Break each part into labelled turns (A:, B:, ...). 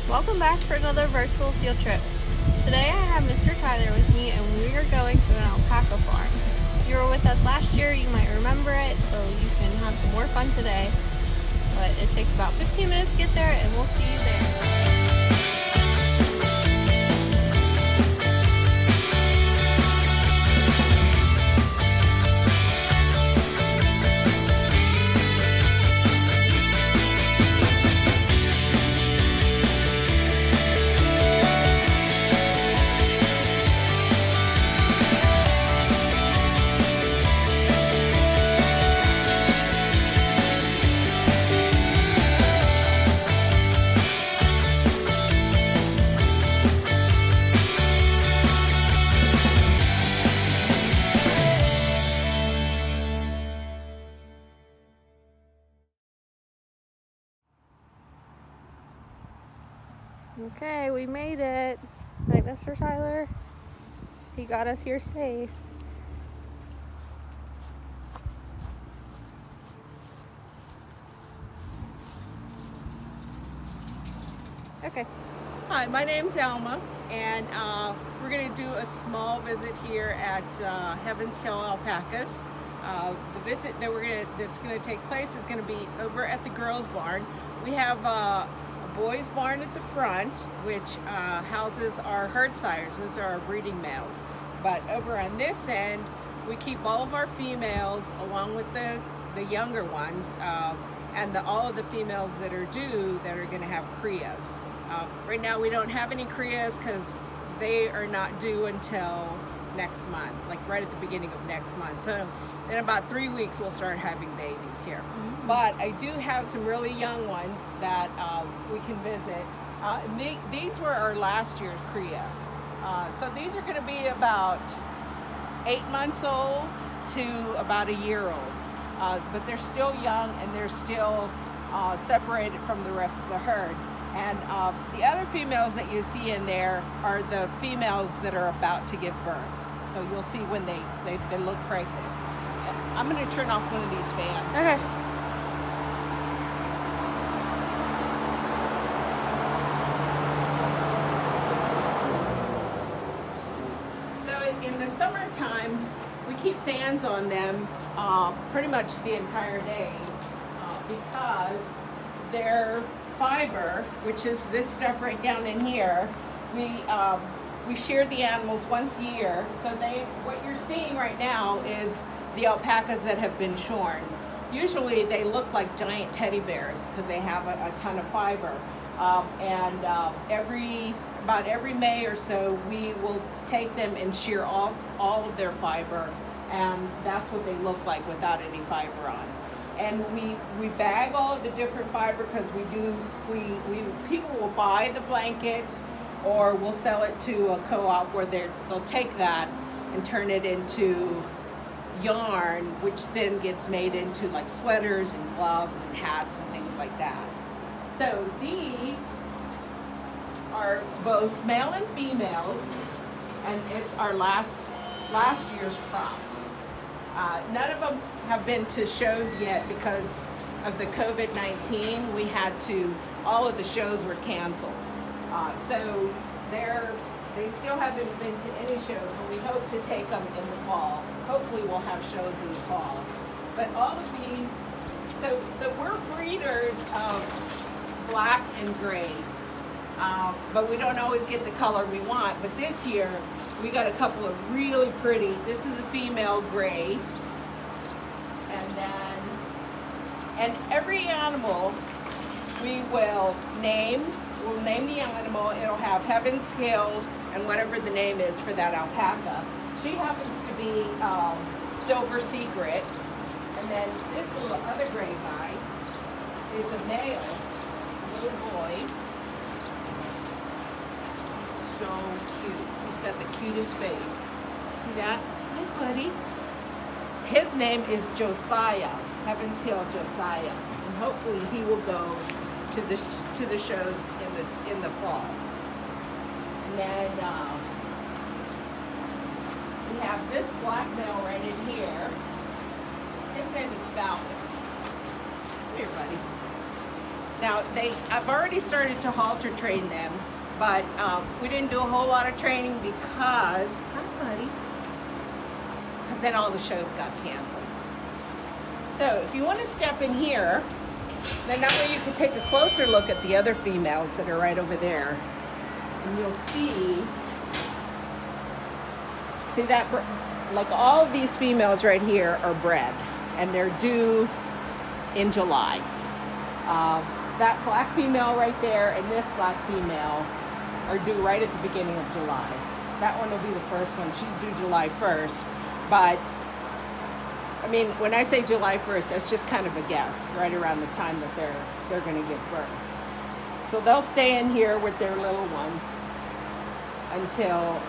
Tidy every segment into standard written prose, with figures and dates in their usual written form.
A: Welcome back for another virtual field trip. Today I have Mr. Tyler with me and we are going to an alpaca farm. If you were with us last year, you might remember it, so you can have some more fun today. But it takes about 15 minutes to get there and we'll see you there. Okay, we made it. Right, Mr. Tyler? He got us here safe. Okay.
B: Hi, my name's Alma, and we're going to do a small visit here at Heaven's Hill Alpacas. The visit that's going to take place is going to be over at the girls' barn. We have a boys' barn at the front, which houses our herd sires. Those are our breeding males. But over on this end, we keep all of our females along with the younger ones, and all of the females that are due that are going to have crias. Right now we don't have any crias because they are not due until next month, like right at the beginning of next month. So in about 3 weeks we'll start having babies here. Mm-hmm. But I do have some really young ones that we can visit. These were our last year's crias. So these are going to be about 8 months old to about a year old. But they're still young and they're still separated from the rest of the herd. And the other females that you see in there are the females that are about to give birth. So you'll see when they look pregnant. I'm going to turn off one of these fans.
A: Okay.
B: So in the summertime, we keep fans on them pretty much the entire day because they're fiber, which is this stuff right down in here. We shear the animals once a year. So what you're seeing right now is the alpacas that have been shorn. Usually they look like giant teddy bears because they have a ton of fiber. About every May or so, we will take them and shear off all of their fiber, and that's what they look like without any fiber on. And we bag all of the different fiber because people will buy the blankets or we'll sell it to a co-op where they'll take that and turn it into yarn, which then gets made into like sweaters and gloves and hats and things like that. So these are both male and females, and it's our last year's crop. None of them have been to shows yet because of the COVID-19. All of the shows were canceled. So they still haven't been to any shows, but we hope to take them in the fall. Hopefully we'll have shows in the fall. But all of these, so we're breeders of black and gray. But we don't always get the color we want. But this year, we got a couple of really pretty. This is a female gray. And every animal we'll name the animal. It'll have Heaven's Hill and whatever the name is for that alpaca. She happens to be Silver Secret. And then this little other gray guy is a male. It's a little boy. So cute. He's got the cutest face. See that? Hi, buddy. His name is Josiah, Heaven's Hill Josiah, and hopefully he will go to the shows in the fall. And then we have this black male right in here. His name is Falcon. Come here, buddy. Now, I've already started to halter train them, but we didn't do a whole lot of training because, hi buddy, because then all the shows got canceled. So if you want to step in here, then that way you can take a closer look at the other females that are right over there. And you'll see that, like all of these females right here are bred, and they're due in July. That black female right there and this black female are due right at the beginning of July. That one will be the first one. She's due July 1st. But, I mean, when I say July 1st, that's just kind of a guess, right around the time that they're going to give birth. So they'll stay in here with their little ones until,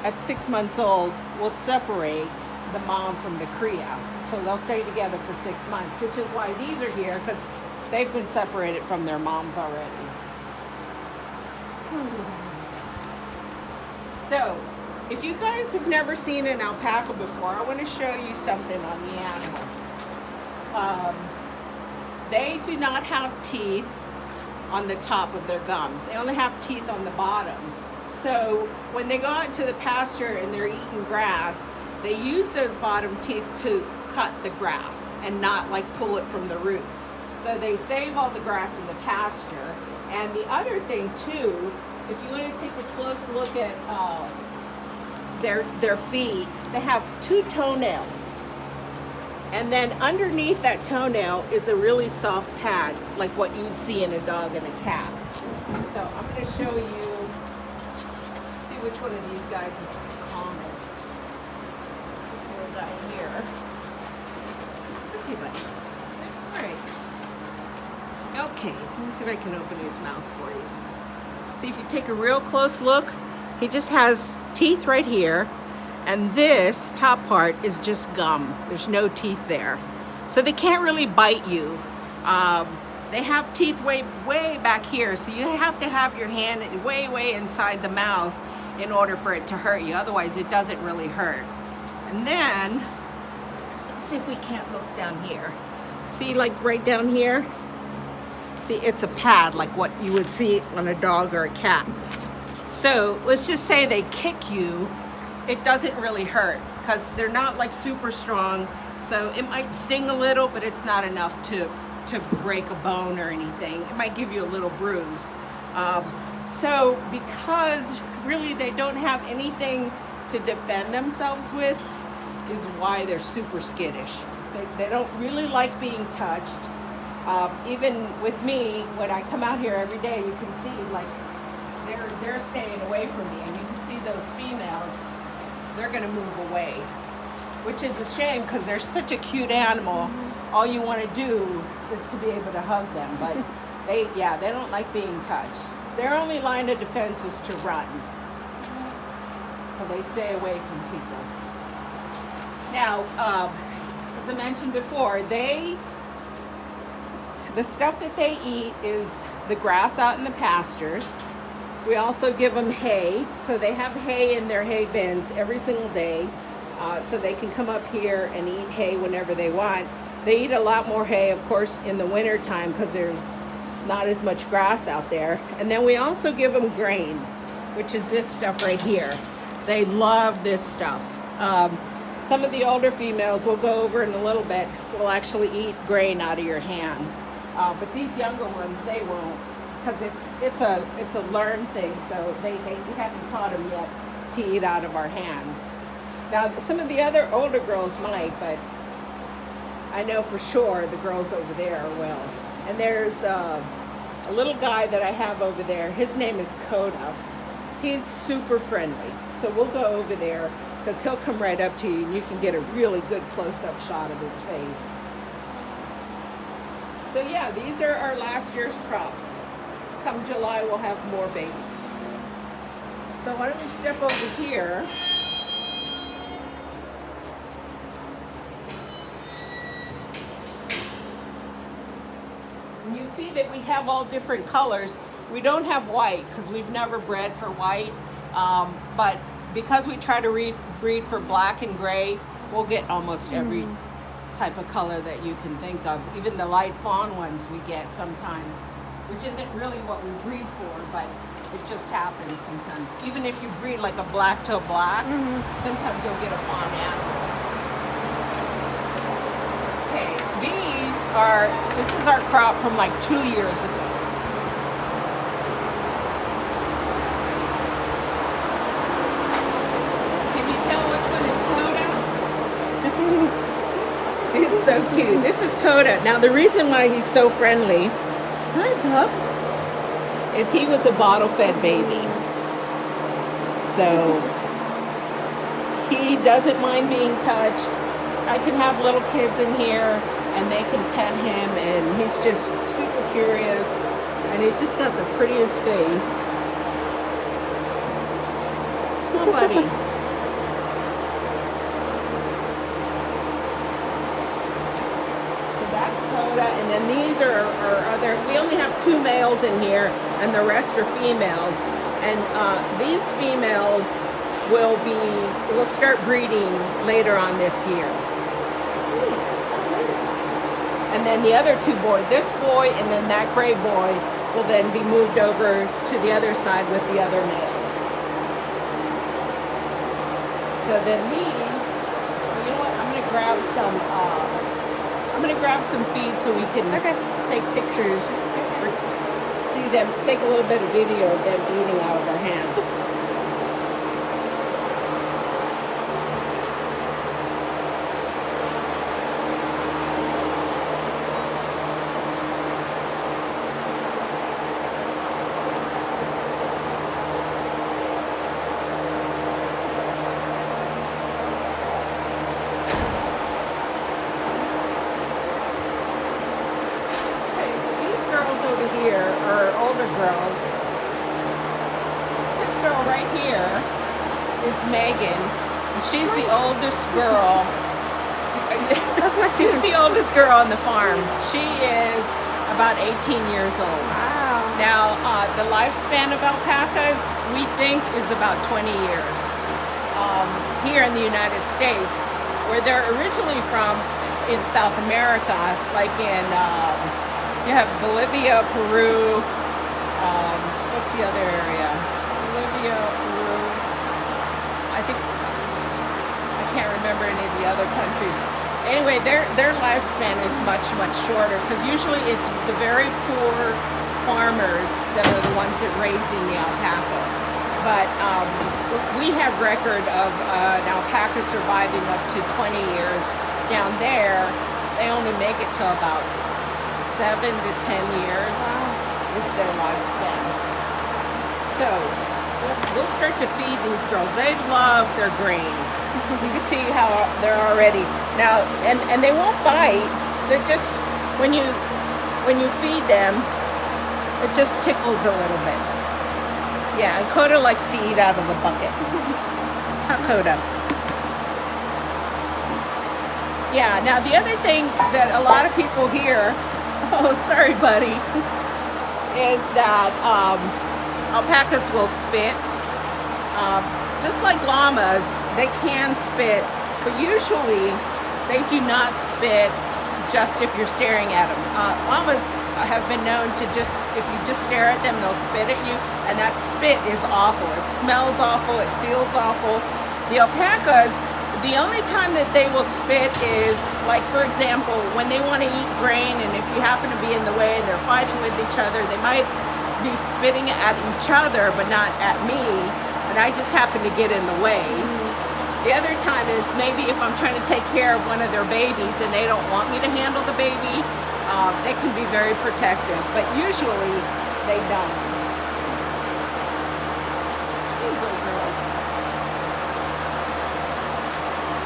B: at 6 months old, we'll separate the mom from the cria. So they'll stay together for 6 months, which is why these are here, because they've been separated from their moms already. So, if you guys have never seen an alpaca before, I want to show you something on the animal. They do not have teeth on the top of their gum. They only have teeth on the bottom. So, when they go out to the pasture and they're eating grass, they use those bottom teeth to cut the grass and not like pull it from the roots. So they save all the grass in the pasture. And the other thing too, if you want to take a close look at their feet, they have 2 toenails. And then underneath that toenail is a really soft pad, like what you would see in a dog and a cat. So I'm going to show you, see which one of these guys is the calmest. This little guy here. Okay, buddy. All right. Okay, let me see if I can open his mouth for you. See, if you take a real close look, he just has teeth right here, and this top part is just gum. There's no teeth there. So they can't really bite you. They have teeth way back here, so you have to have your hand way inside the mouth in order for it to hurt you. Otherwise, it doesn't really hurt. And then, let's see if we can't look down here. See, like right down here? See, it's a pad like what you would see on a dog or a cat. So let's just say they kick you, it doesn't really hurt because they're not like super strong. So it might sting a little, but it's not enough to break a bone or anything. It might give you a little bruise. So because really they don't have anything to defend themselves with is why they're super skittish. They don't really like being touched. Even with me, when I come out here every day, you can see like they're staying away from me, and you can see those females, they're gonna move away, which is a shame because they're such a cute animal. All you want to do is to be able to hug them, but they don't like being touched. Their only line of defense is to run, so they stay away from people. Now, as I mentioned before, the stuff that they eat is the grass out in the pastures. We also give them hay, so they have hay in their hay bins every single day, so they can come up here and eat hay whenever they want. They eat a lot more hay, of course, in the winter time because there's not as much grass out there. And then we also give them grain, which is this stuff right here. They love this stuff. Some of the older females, we'll go over in a little bit, will actually eat grain out of your hand. But these younger ones, they won't, because it's a learned thing. So we haven't taught them yet to eat out of our hands. Now, some of the other older girls might, but I know for sure the girls over there will. And there's a little guy that I have over there. His name is Coda. He's super friendly. So we'll go over there because he'll come right up to you and you can get a really good close-up shot of his face. So yeah, these are our last year's crops. Come July, we'll have more babies. So why don't we step over here. And you see that we have all different colors. We don't have white because we've never bred for white, but because we try to breed for black and gray, we'll get almost every type of color that you can think of. Even the light fawn ones we get sometimes, which isn't really what we breed for, but it just happens sometimes. Even if you breed like a black to black, sometimes you'll get a fawn animal. Okay, this is our crop from like 2 years ago. He's so cute. This is Coda. Now the reason why he's so friendly, hi pups, is he was a bottle-fed baby. So he doesn't mind being touched. I can have little kids in here and they can pet him, and he's just super curious, and he's just got the prettiest face. Oh, buddy. And then these are other, we only have 2 males in here and the rest are females. And these females will start breeding later on this year. And then the other 2 boys, this boy and then that gray boy, will then be moved over to the other side with the other males. So then these, you know what, I'm going to grab some feed so we can take pictures, or see them, take a little bit of video of them eating out of our hands. Here are older girls. This girl right here is Megan. And she's the oldest girl. She's the oldest girl on the farm. She is about 18 years old.
A: Wow.
B: Now, the lifespan of alpacas, we think, is about 20 years. Here in the United States, where they're originally from in South America, like in you have Bolivia, Peru, what's the other area? Bolivia, Peru, I can't remember any of the other countries. Anyway, their lifespan is much, much shorter, because usually it's the very poor farmers that are the ones that are raising the alpacas. But we have record of an alpaca surviving up to 20 years. Down there, they only make it till about 7 to 10 years is their lifespan. So we'll start to feed these girls. They love their grain. You can see how they're already now, and they won't bite. They're just when you feed them, it just tickles a little bit. Yeah, and Coda likes to eat out of the bucket. Huh, Coda? Yeah. Now the other thing that a lot of people hear. Oh, sorry, buddy. Is that alpacas will spit. Just like llamas, they can spit, but usually they do not spit just if you're staring at them. Llamas have been known to if you just stare at them, they'll spit at you, and that spit is awful. It smells awful, it feels awful. The alpacas, the only time that they will spit is, like, for example, when they want to eat grain, and if you happen to be in the way and they're fighting with each other, they might be spitting at each other, but not at me, and I just happen to get in the way. The other time is maybe if I'm trying to take care of one of their babies and they don't want me to handle the baby, they can be very protective, but usually they don't.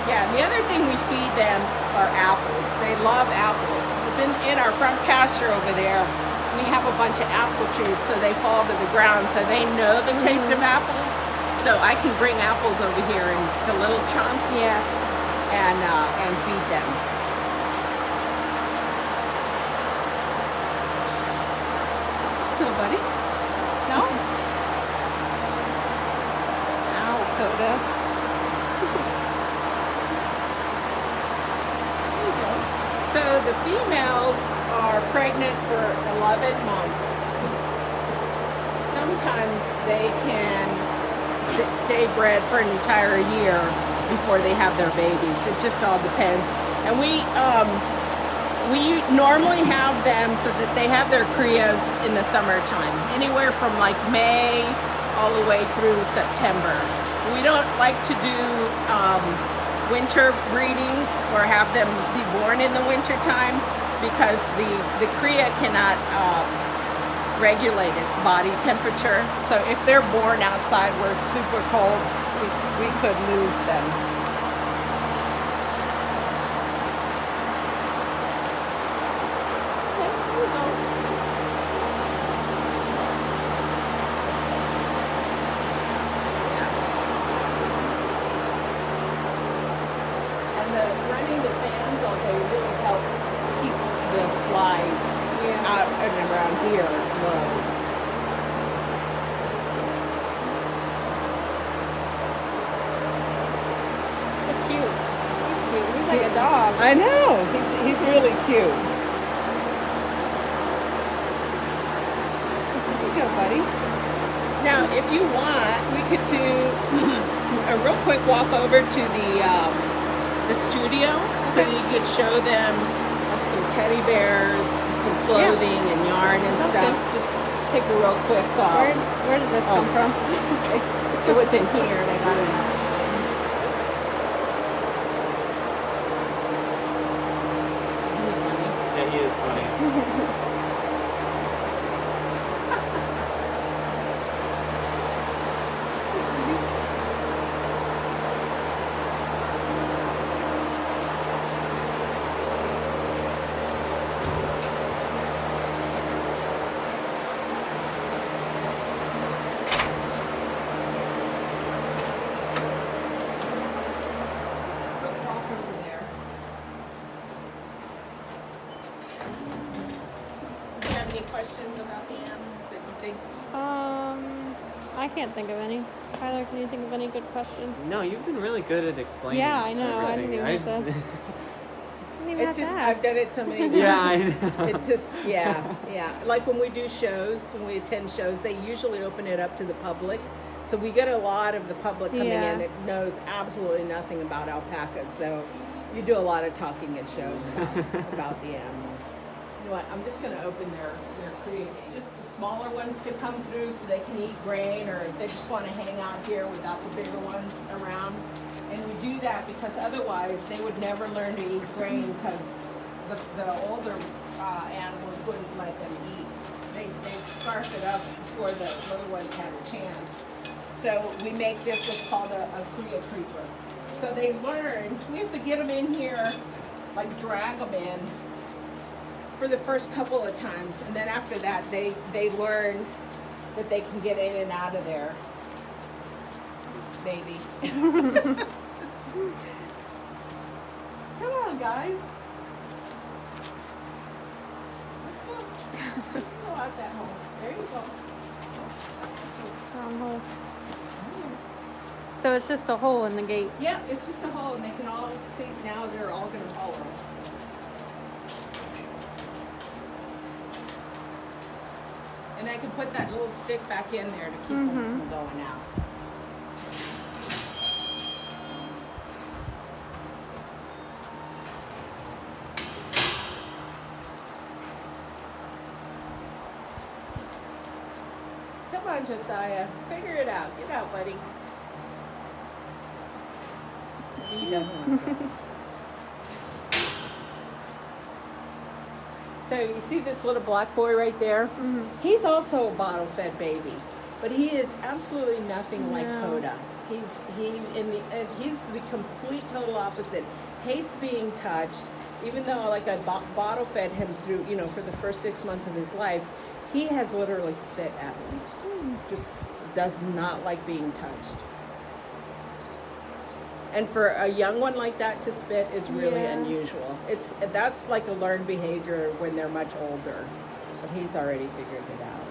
B: Yeah, and the other thing we feed them are apples. They love apples. It's in our front pasture over there. We have a bunch of apple trees, so they fall to the ground, so they know the taste of apples. So I can bring apples over here into little chunks, and feed them. No, buddy. No. Ow, Coda. There you go. females are pregnant for 11 months. Sometimes they can stay bred for an entire year before they have their babies. It just all depends. And we normally have them so that they have their crias in the summertime, anywhere from like May all the way through September. We don't like to do winter breedings or have them be born in the winter time because the cria cannot regulate its body temperature. So if they're born outside where it's super cold, we could lose them. Okay, here we go. And running the fans all day really helps keep the flies out and around here low.
A: Look cute. He's cute. He's like a dog.
B: I know. He's really cute. Here you go, buddy. Now, if you want, we could do a real quick walk over to the studio so you could show them like some teddy bears, some clothing and yarn and
A: That's
B: stuff.
A: good.
B: Just take a real quick.
A: Where did this come from?
B: It was in here and I got it out. Isn't he funny?
C: Yeah, he is funny.
B: Quick walk over there. Do you have any questions about the animals that you think?
A: I can't think of any. Tyler, can you think of any good questions?
C: No, you've been really good at explaining.
A: Yeah, I know. I
C: everything.
A: didn't even have to.
C: just-
A: Didn't even
B: It's
A: have to
B: just,
A: ask.
B: I've done it so many times.
C: Yeah, I know.
B: It just, yeah. Like when we do shows, when we attend shows, they usually open it up to the public. So we get a lot of the public coming
A: Yeah.
B: in that knows absolutely nothing about alpacas. So you do a lot of talking at shows about the animals. You know what? I'm just going to open their crates, just the smaller ones to come through so they can eat grain, or if they just want to hang out here without the bigger ones around. And we do that because otherwise they would never learn to eat grain because the older animals wouldn't let them eat. They'd scarf it up before the little ones had a chance. So we make this what's called a cria creeper. So they learn, we have to get them in here, like drag them in for the first couple of times. And then after that, they learn that they can get in and out of there. Baby. Come on, guys. Let's go. Go out that hole. There you go.
A: Hole. So it's just a hole in the gate.
B: Yeah, it's just a hole, and they can all see now. They're all going to follow. And I can put that little stick back in there to keep them from going out. Come on, Josiah. Figure it out. Get out, buddy. He doesn't want to go. So you see this little black boy right there? He's also a bottle-fed baby, but he is absolutely nothing like
A: No.
B: Coda. He's the complete total opposite. Hates being touched, even though like I bottle fed him through, for the first 6 months of his life. He has literally spit at me. Just does not like being touched. And for a young one like that to spit is really
A: Yeah.
B: unusual. That's like a learned behavior when they're much older. But he's already figured it out.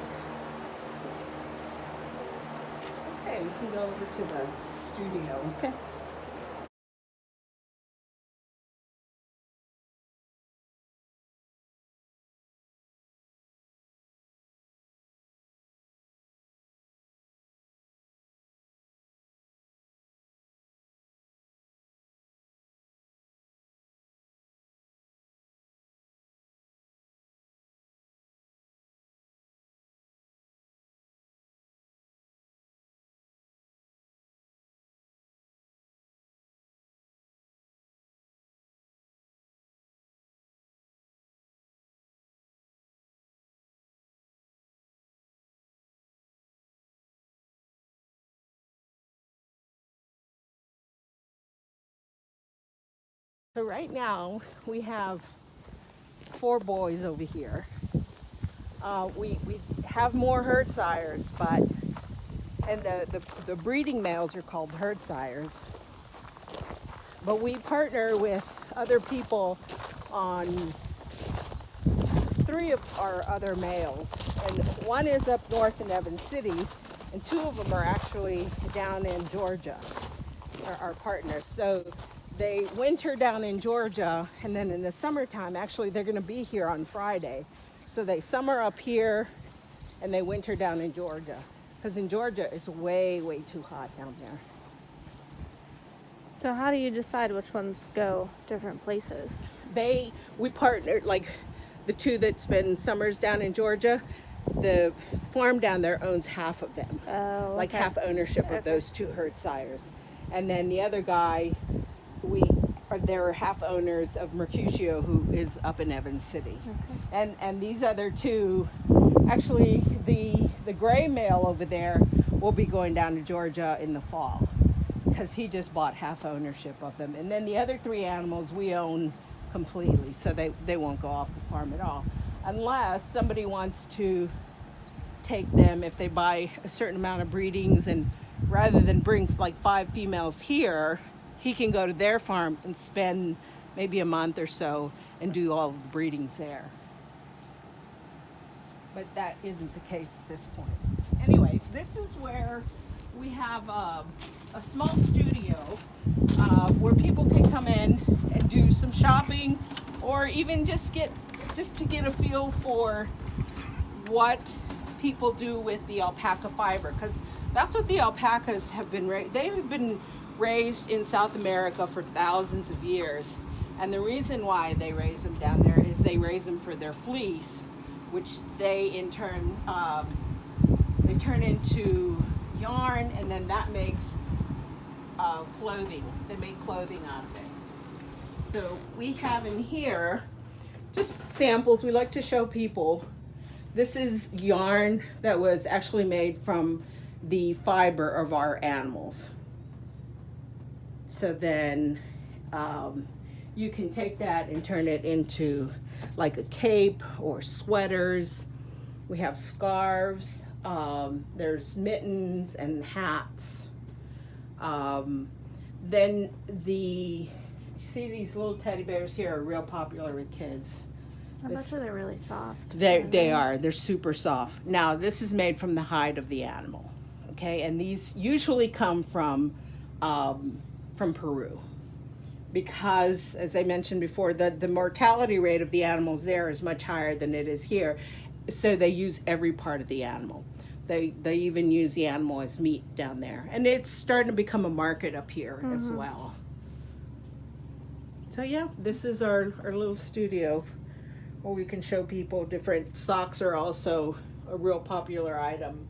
B: Okay, we can go over to the studio.
A: Okay.
B: So right now we have 4 boys over here. We have more herd sires, but and the breeding males are called herd sires. But we partner with other people on 3 of our other males, and one is up north in Evans City, and 2 of them are actually down in Georgia, are our partners. So they winter down in Georgia, and then in the summertime, actually they're going to be here on Friday. So they summer up here, and they winter down in Georgia, because in Georgia it's way too hot down there.
A: So how do you decide which ones go different places?
B: We partnered, like the 2 that spend summers down in Georgia, the farm down there owns half of them.
A: Oh,
B: Like
A: okay.
B: half ownership of
A: Okay.
B: those 2 herd sires. And then the other guy, they're half owners of Mercutio, who is up in Evans City.
A: Okay.
B: And these other 2, actually the gray male over there will be going down to Georgia in the fall, because he just bought half ownership of them. And then the other 3 animals we own completely, so they won't go off the farm at all, unless somebody wants to take them, if they buy a certain amount of breedings, and rather than bring like 5 females here, he can go to their farm and spend maybe a month or so and do all of the breedings there. But that isn't the case at this point. Anyway, this is where we have a small studio where people can come in and do some shopping, or even just to get a feel for what people do with the alpaca fiber, because that's what the alpacas have been raised. They've been raised in South America for thousands of years, and the reason why they raise them down there is they raise them for their fleece, which they in turn they turn into yarn, and then that makes clothing. They make clothing out of it. So we have in here just samples we like to show people. This is yarn that was actually made from the fiber of our animals. So then you can take that and turn it into like a cape or sweaters. We have scarves. There's mittens and hats. Then you see these little teddy bears here are real popular with kids.
A: I bet you they're really soft.
B: They are. They're super soft. Now, this is made from the hide of the animal, okay? And these usually come from Peru, because, as I mentioned before, the mortality rate of the animals there is much higher than it is here. So they use every part of the animal. They even use the animal as meat down there, and it's starting to become a market up here as well. So yeah, this is our little studio, where we can show people different socks. Are also a real popular item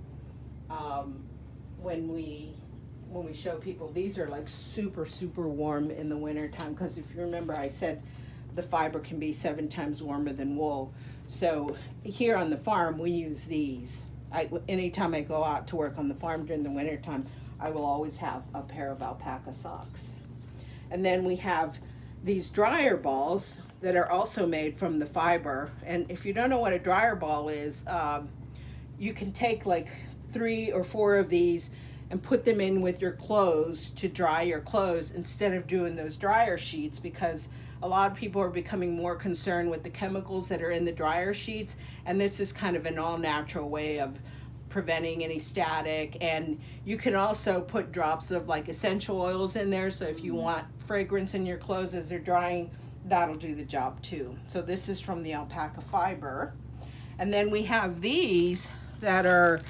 B: when we show people. These are like super warm in the winter time, because if you remember, I said the fiber can be 7 times warmer than wool. So here on the farm we use these. Anytime I go out to work on the farm during the winter time, I will always have a pair of alpaca socks. And then we have these dryer balls that are also made from the fiber. And if you don't know what a dryer ball is, you can take like 3 or 4 of these and put them in with your clothes to dry your clothes, instead of doing those dryer sheets, because a lot of people are becoming more concerned with the chemicals that are in the dryer sheets, and this is kind of an all-natural way of preventing any static. And you can also put drops of like essential oils in there, so if you want fragrance in your clothes as they're drying, that'll do the job too. So this is from the alpaca fiber. And then we have these that are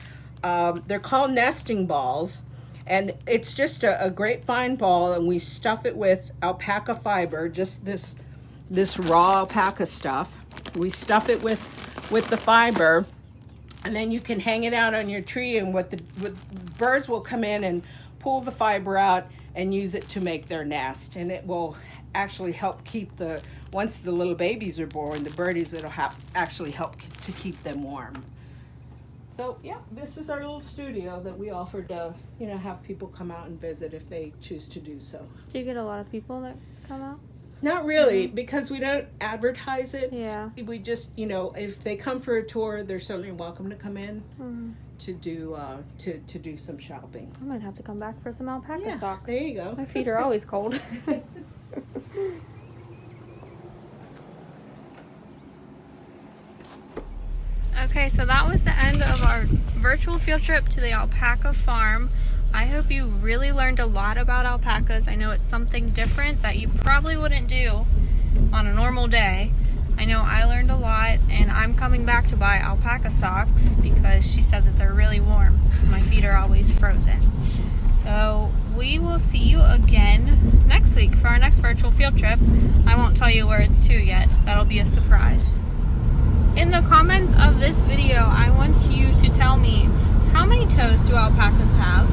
B: they're called nesting balls, and it's just a grapevine ball, and we stuff it with alpaca fiber, just this raw alpaca stuff. We stuff it with the fiber, and then you can hang it out on your tree, and birds will come in and pull the fiber out and use it to make their nest, and it will actually help keep once the little babies are born, the birdies, it'll actually help to keep them warm. So yeah, this is our little studio that we offer to, have people come out and visit if they choose to do so.
A: Do you get a lot of people that come out?
B: Not really, because we don't advertise it.
A: Yeah.
B: We just, you know, if they come for a tour, they're certainly welcome to come in to do some shopping.
A: I might have to come back for some alpaca
B: Yeah,
A: socks.
B: there you go.
A: My feet are always cold. Okay, so that was the end of our virtual field trip to the alpaca farm. I hope you really learned a lot about alpacas. I know it's something different that you probably wouldn't do on a normal day. I know I learned a lot, and I'm coming back to buy alpaca socks because she said that they're really warm. My feet are always frozen. So we will see you again next week for our next virtual field trip. I won't tell you where it's to yet. That'll be a surprise. In the comments of this video, I want you to tell me, how many toes do alpacas have?